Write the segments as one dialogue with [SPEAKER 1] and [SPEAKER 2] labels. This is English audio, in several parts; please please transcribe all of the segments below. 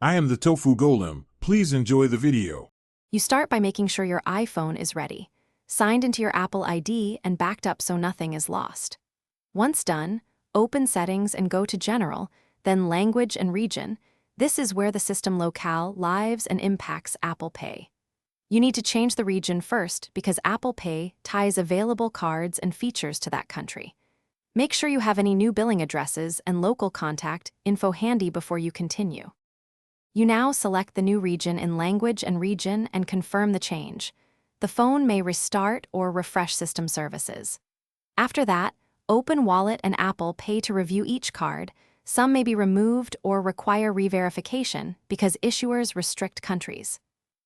[SPEAKER 1] I am the Tofu Golem. Please enjoy the video.
[SPEAKER 2] You start by making sure your iPhone is ready, signed into your Apple ID and backed up so nothing is lost. Once done, open Settings and go to General, then Language and Region. This is where the system locale lives and impacts Apple Pay. You need to change the region first because Apple Pay ties available cards and features to that country. Make sure you have any new billing addresses and local contact info handy before you continue. You now select the new region in Language and Region and confirm the change. The phone may restart or refresh system services. After that, open Wallet and Apple Pay to review each card. Some may be removed or require re-verification because issuers restrict countries.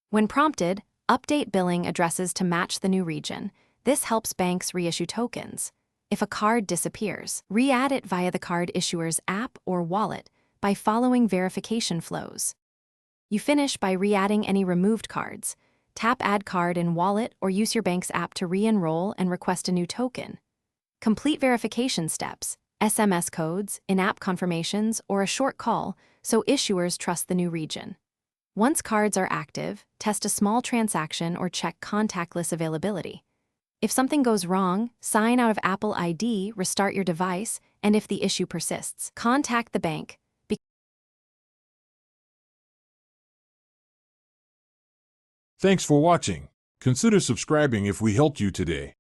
[SPEAKER 2] When prompted, update billing addresses to match the new region. This helps banks reissue tokens. If a card disappears, re-add it via the card issuer's app or wallet by following verification flows. You finish by re-adding any removed cards. Tap Add Card in Wallet or use your bank's app to re-enroll and request a new token. Complete verification steps, SMS codes, in-app confirmations, or a short call so issuers trust the new region. Once cards are active, test a small transaction or check contactless availability. If something goes wrong, sign out of Apple ID, restart your device, and if the issue persists, contact the bank.
[SPEAKER 1] Thanks for watching. Consider subscribing if we helped you today.